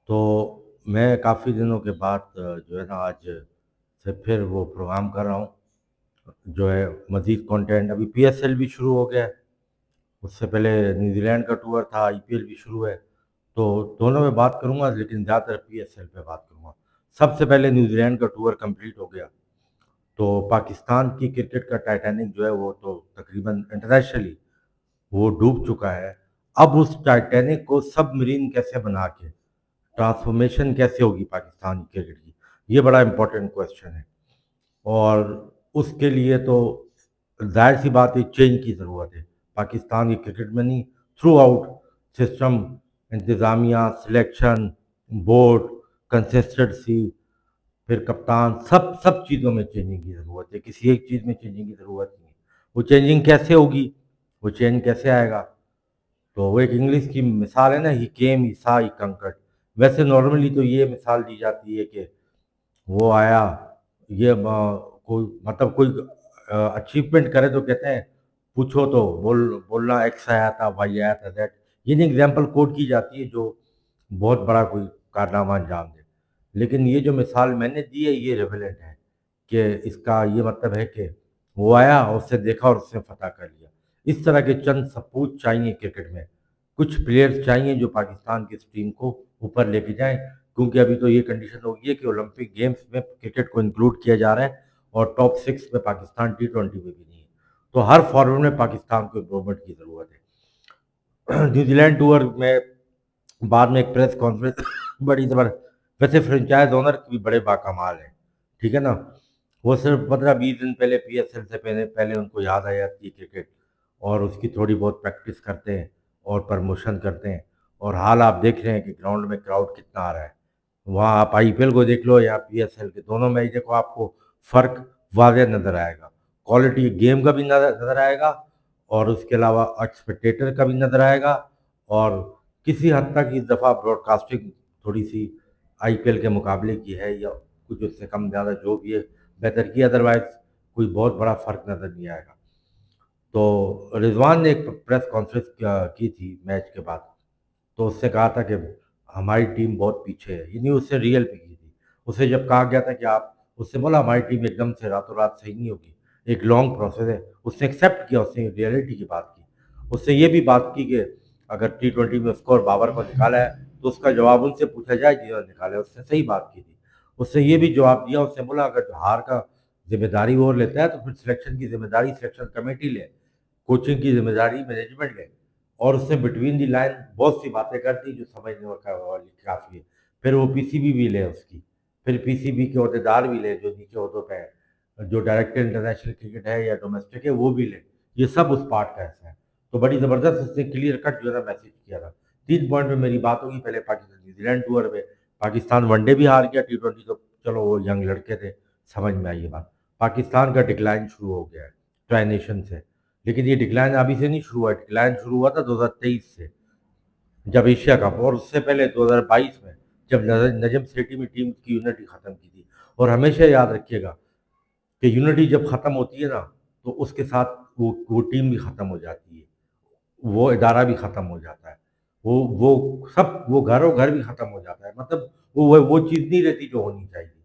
تو میں کافی دنوں کے بعد جو ہے نا آج سے پھر وہ پروگرام کر رہا ہوں، جو ہے مزید کنٹینٹ. ابھی پی ایس ایل بھی شروع ہو گیا ہے، اس سے پہلے نیوزی لینڈ کا ٹور تھا، آئی پی ایل بھی شروع ہے. تو دونوں میں بات کروں گا، لیکن زیادہ تر پی ایس ایل پہ بات کروں گا. سب سے پہلے نیوزی لینڈ کا ٹور کمپلیٹ ہو گیا، تو پاکستان کی کرکٹ کا ٹائٹینک جو ہے وہ تو تقریباً انٹرنیشنلی وہ ڈوب چکا ہے. اب اس ٹائٹینک کو سب مرین کیسے بنا کے ٹرانسفارمیشن کیسے ہوگی پاکستان کرکٹ کی، یہ بڑا امپورٹنٹ کویشچن ہے. اور اس کے لیے تو ظاہر سی بات ہے چینج کی ضرورت ہے پاکستان کی کرکٹ میں، نہیں تھرو آؤٹ سسٹم، انتظامیہ، سلیکشن، بورڈ، کنسسٹنسی، پھر کپتان، سب چیزوں میں چینجنگ کی ضرورت ہے. کسی ایک چیز میں چینجنگ کی ضرورت نہیں ہے. وہ چینجنگ کیسے ہوگی، وہ چینج کیسے آئے گا؟ تو وہ ایک انگلش کی مثال ہے نا، ہی کیم ہی سا ہی کنکٹ. ویسے نارملی تو یہ مثال دی جاتی ہے کہ وہ آیا، یہ کوئی مطلب کوئی اچیومنٹ کرے تو کہتے ہیں پوچھو تو بولنا ایکس آیا تھا، وائی آیا تھا، زیڈ. یہ نہیں ایگزامپل کوٹ کی جاتی ہے جو بہت بڑا کوئی کارنامہ انجام دے. لیکن یہ جو مثال میں نے دی ہے یہ ریویلنٹ ہے کہ اس کا یہ مطلب ہے کہ وہ آیا اور اس سے دیکھا اور اس نے فتح کر لیا. اس طرح کے چند سپوت چاہیے کرکٹ میں، کچھ پلیئرز چاہیے جو پاکستان کی اس ٹیم کو اوپر لے کے جائیں. کیونکہ ابھی تو یہ کنڈیشن ہوگی ہے کہ اولمپک گیمز میں کرکٹ کو انکلوڈ کیا جا رہا ہے اور ٹاپ 6 میں پاکستان T20 میں بھی نہیں ہے. تو ہر فارمیٹ میں پاکستان کو امپرومنٹ کی ضرورت ہے. نیوزی لینڈ ٹور میں بعد میں ایک پریس کانفرنس بڑی زبردست. ویسے فرنچائز اونر بھی بڑے باکمال ہیں، ٹھیک ہے نا. وہ صرف 15-20 دن پہلے پی ایس ایل سے پہلے ان کو یاد آ جاتی ہے کرکٹ، اور اس کی تھوڑی بہت پریکٹس کرتے ہیں اور پرموشن کرتے ہیں. اور حال آپ دیکھ رہے ہیں کہ گراؤنڈ میں کراؤڈ کتنا آ رہا ہے. وہاں آپ آئی پی ایل کو دیکھ لو یا پی ایس ایل کے دونوں میچ دیکھو، آپ کو فرق واضح نظر آئے گا. کوالٹی گیم کا بھی نظر آئے گا، اور اس کے علاوہ اسپیکٹیٹر کا بھی نظر آئے گا. اور کسی حد تک اس دفعہ براڈ کاسٹنگ تھوڑی سی آئی پی ایل کے مقابلے کی ہے، یا کچھ اس سے کم زیادہ جو بھی ہے بہتر کی، ادروائز کوئی بہت بڑا فرق نظر نہیں آئے گا. تو رضوان نے ایک پریس کانفرنس کی تھی میچ کے بعد، تو اس سے کہا تھا کہ ہماری ٹیم بہت پیچھے ہے. یعنی اس سے ریئل پہ کی تھی. اسے جب کہا گیا تھا کہ آپ، اس سے بولا ہماری ٹیم ایک دم سے راتوں رات صحیح نہیں ہوگی، ایک لانگ پروسیس ہے. اس نے ایکسیپٹ کیا، اس نے ریئلٹی کی بات کی. اس سے یہ بھی بات کی کہ اگر T20 میں اسکور بابر کو نکالا ہے تو اس کا جواب ان سے پوچھا جائے جنہوں نے نکالا ہے. اس نے صحیح بات کی تھی. اس سے یہ بھی جواب دیا، اس نے بولا اگر ہار کا ذمہ داری وہ لیتا ہے تو پھر سلیکشن کی ذمہ داری سلیکشن کمیٹی لے، کوچنگ کی ذمہ داری مینجمنٹ لے. اور اس نے بٹوین دی لائن بہت سی باتیں کرتی جو سمجھنے والی کافی ہے. پھر وہ پی سی بی بھی لے اس کی، پھر پی سی بی کے عہدیدار بھی لے جو نیچے عہدوں پہ ہے، جو ڈائریکٹر انٹرنیشنل کرکٹ ہے یا ڈومیسٹک ہے وہ بھی لے. یہ سب اس پارٹ کا حصہ ہے. تو بڑی زبردست اس نے کلیئر کٹ جو ہے نا میسج کیا تھا. 3 پوائنٹ میں میری بات ہوگی. پہلے پاکستان نیوزی لینڈ ٹور میں پاکستان ون ڈے بھی ہار گیا، T20 تو چلو وہ ینگ لڑکے تھے، سمجھ میں آئی یہ بات. پاکستان کا ڈکلائن شروع ہو گیا ہے ٹرائی نیشن سے. لیکن یہ ڈکلائن ابھی سے نہیں شروع ہوا ہے، ڈکلائن شروع ہوا تھا 2023 سے جب ایشیا کپ، اور اس سے پہلے 2022 میں جب نجم سیٹھی میں ٹیم کی یونٹی ختم کی تھی. اور ہمیشہ یاد رکھیے گا کہ یونٹی جب ختم ہوتی ہے نا تو اس کے ساتھ وہ ٹیم بھی ختم ہو جاتی ہے، وہ ادارہ بھی ختم ہو جاتا ہے، وہ سب وہ گھر بھی ختم ہو جاتا ہے. مطلب وہ چیز نہیں رہتی جو ہونی چاہیے.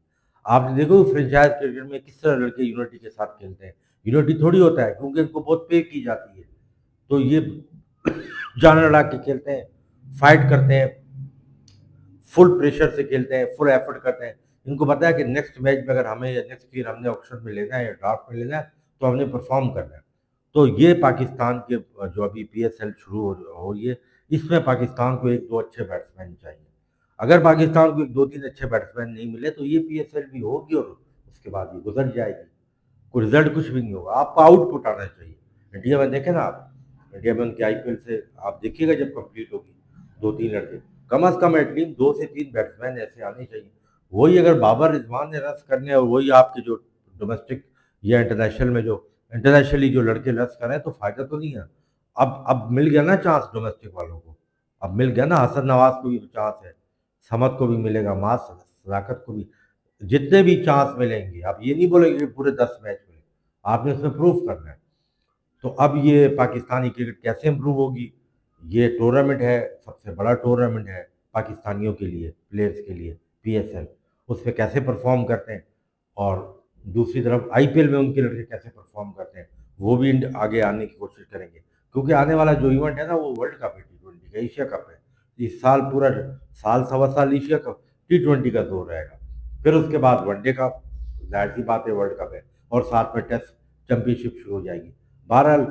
آپ نے دیکھو فرنچائز کرکٹ میں کس طرح لڑکے یونٹی کے ساتھ کھیلتے ہیں. یونٹی تھوڑی ہوتا ہے کیونکہ ان کو بہت پے کی جاتی ہے، تو یہ جان لڑا کے کھیلتے ہیں، فائٹ کرتے ہیں، فل پریشر سے کھیلتے ہیں، فل ایفرٹ کرتے ہیں. ان کو پتا ہے کہ نیکسٹ میچ میں اگر ہمیں یا نیکسٹ ایئر ہم نے آکشن میں لینا ہے یا ڈرافٹ میں لینا ہے تو ہم نے پرفارم کرنا ہے. تو یہ پاکستان کے جو ابھی پی ایس ایل شروع ہو رہی ہے، اس میں پاکستان کو 1-2 اچھے بیٹسمین چاہیے. اگر پاکستان کو 2-3 اچھے بیٹسمین نہیں ملے تو یہ پی ایس ایل بھی ہوگی اور اس کے بعد یہ گزر جائے گی. کوئی رزلٹ کچھ بھی نہیں ہوگا. آپ کو آؤٹ پٹ آنا چاہیے. انڈیا میں دیکھیں نا آپ، انڈیا میں ان کے آئی پی ایل سے آپ دیکھیے گا جب کمپلیٹ ہوگی 2-3 لڑکے کم از کم ایٹ لیسٹ 2 سے 3 بیٹسمین ایسے آنے چاہیے. وہی اگر بابر رضوان نے رنس کرنے اور وہی آپ کے جو ڈومیسٹک یا انٹرنیشنلی جو لڑکے رنس کریں تو فائدہ تو نہیں ہے. اب مل گیا نا چانس ڈومیسٹک والوں کو، اب مل گیا نا. حسن نواز کو بھی چانس ہے، سمت کو بھی ملے گا، ماس صداقت کو بھی. جتنے بھی چانس ملیں گے، آپ یہ نہیں بولیں گے کہ پورے 10 میچ ملے، آپ نے اس میں پروف کرنا ہے. تو اب یہ پاکستانی کرکٹ کیسے امپروو ہوگی؟ یہ ٹورنامنٹ ہے، سب سے بڑا ٹورنامنٹ ہے. پاکستانیوں کے لیے، پلیئرز کے لیے PSL، اس پہ کیسے پرفارم کرتے ہیں، اور دوسری طرف IPL میں ان کے لڑکے کیسے پرفارم کرتے ہیں، وہ بھی آگے آنے کی کوشش کریں گے، کیونکہ آنے والا جو ایونٹ ہے نا وہ ورلڈ کپ ہے، T20 کا، ایشیا کپ ہے۔ اس سال پورا سال سوا سال ایشیا کپ T20 کا دور رہے گا، پھر اس کے بعد ون ڈے کا، ظاہر سی بات ہے ورلڈ کپ ہے، اور ساتھ میں ٹیسٹ چیمپئن شپ شروع ہو جائے گی۔ بہرحال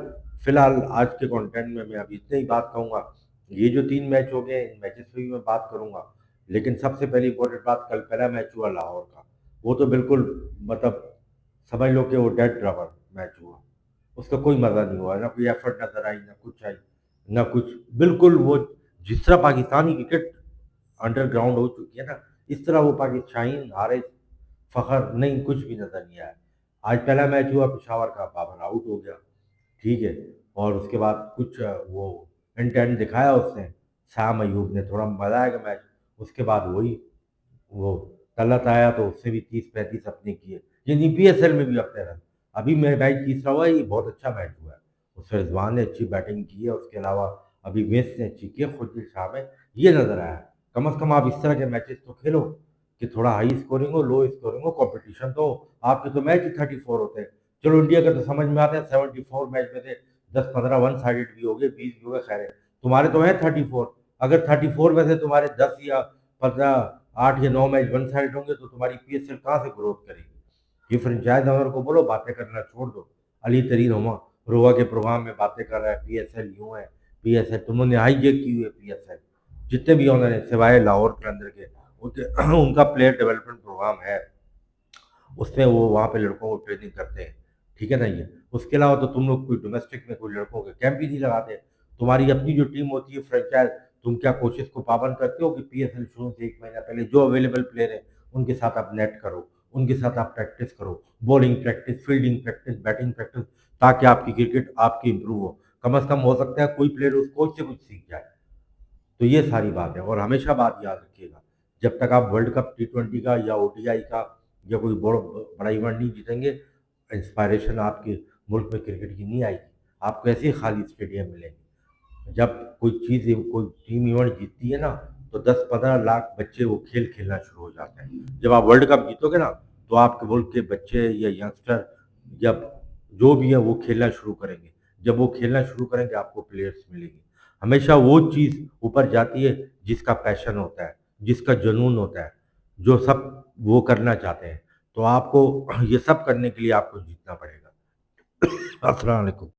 فی الحال آج کے کانٹینٹ میں ابھی اتنے ہی بات کہوں گا۔ یہ جو 3 میچ ہو گئے، ان میچز پہ بھی میں بات کروں گا، لیکن سب سے پہلی امپورٹنٹ بات، کل پہلا میچ ہوا لاہور کا، وہ تو بالکل مطلب سمجھ لو کہ وہ ڈیڈ ربر میچ ہوا، اس کا کوئی مزہ نہیں ہوا، نہ کوئی ایفرٹ نظر آئی، نہ کچھ آئی، نہ کچھ، بالکل وہ جس طرح پاکستانی کرکٹ انڈر گراؤنڈ ہو چکی ہے نا، اس طرح وہ پاکستانی ہارے فخر نہیں، کچھ بھی نظر نہیں آیا۔ آج پہلا میچ ہوا پشاور کا، بابر آؤٹ ہو گیا، ٹھیک ہے، اور اس کے بعد کچھ وہ انٹینٹ دکھایا اس نے، سام ایوب نے، تھوڑا مزہ آئے گا میچ، اس کے بعد وہی وہ طلعت آیا تو اس سے بھی 30-35 اپنے کیے، یعنی PSL میں بھی اپنے رن۔ ابھی میرا میچ تیسرا ہوا ہے، یہ بہت اچھا میچ ہوا ہے، اس میں رضوان نے اچھی بیٹنگ کی ہے، اس کے علاوہ ابھی ویس نے اچھی کی ہے، خود شاہ میں یہ نظر آیا۔ کم از کم آپ اس طرح کے میچز تو کھیلو کہ تھوڑا ہائی اسکورنگ ہو، لو اسکورنگ ہو، کمپٹیشن تو ہو۔ آپ کے تو میچ ہی 34 ہوتے ہیں، چلو انڈیا کا تو سمجھ میں آتا ہے 74 میچ میں سے 10-15 ون سائڈڈ بھی ہو گئے، 20 بھی ہو گئے، خیر ہے، تمہارے تو ہیں 34، اگر 34 میں سے تمہارے 10 یا 15، 8 یا 9 میچ ون سائڈ ہوں گے تو تمہاری PSL کہاں سے گروتھ کرے گی؟ یہ فرنچائز اونر کو بولو باتیں کرنا چھوڑ دو۔ علی ترین روا کے پروگرام میں باتیں کر رہا ہے، PSL یوں ہے، PSL تم نے ہائی جیک کی ہوئی ہے، PSL جتنے بھی اونر ہیں سوائے لاہور کے اندر کے، ان کا پلیئر ڈیولپمنٹ پروگرام ہے، اس میں وہ وہاں پہ لڑکوں کو ٹریننگ کرتے ہیں، ٹھیک ہے نا۔ یہ اس کے علاوہ تو تم لوگ کوئی ڈومیسٹک میں کوئی لڑکوں کے کیمپ ہی نہیں لگاتے۔ تمہاری اپنی جو ٹیم ہوتی ہے فرنچائز، تم کیا کوشش کو پابند کرتے ہو کہ PSL شروع سے 1 مہینہ پہلے جو اویلیبل پلیئر ہیں ان کے ساتھ آپ نیٹ کرو، ان کے ساتھ آپ پریکٹس کرو، bowling practice, fielding practice, batting practice, تاکہ آپ کی کرکٹ آپ کی امپروو ہو، کم از کم ہو سکتا ہے کوئی پلیئر اس کوچ سے کچھ سیکھ جائے۔ تو یہ ساری بات ہے، اور ہمیشہ بات یاد رکھیے گا، جب تک آپ ورلڈ کپ T20 کا یا ODI کا یا کوئی بڑا ایونٹ نہیں جیتیں گے، انسپائریشن آپ کے ملک میں کرکٹ کی نہیں آئے گی، آپ کو ایسے ہی خالی اسٹیڈیم ملیں گے۔ جب کوئی ٹیم ایونٹ جیتتی ہے نا تو 10-15 لاکھ بچے وہ کھیل کھیلنا شروع ہو جاتے ہیں۔ جب آپ ورلڈ کپ جیتو گے نا تو آپ کے ملک کے بچے یا ینگسٹر یا جو بھی ہیں وہ کھیلنا شروع کریں گے، جب وہ کھیلنا شروع کریں گے آپ کو پلیئرز ملیں گے، ہمیشہ وہ چیز اوپر جاتی ہے جس کا پیشن ہوتا ہے، جس کا جنون ہوتا ہے، جو سب وہ کرنا چاہتے ہیں، تو آپ کو یہ سب کرنے کے لیے آپ کو جیتنا پڑے گا۔ السلام علیکم۔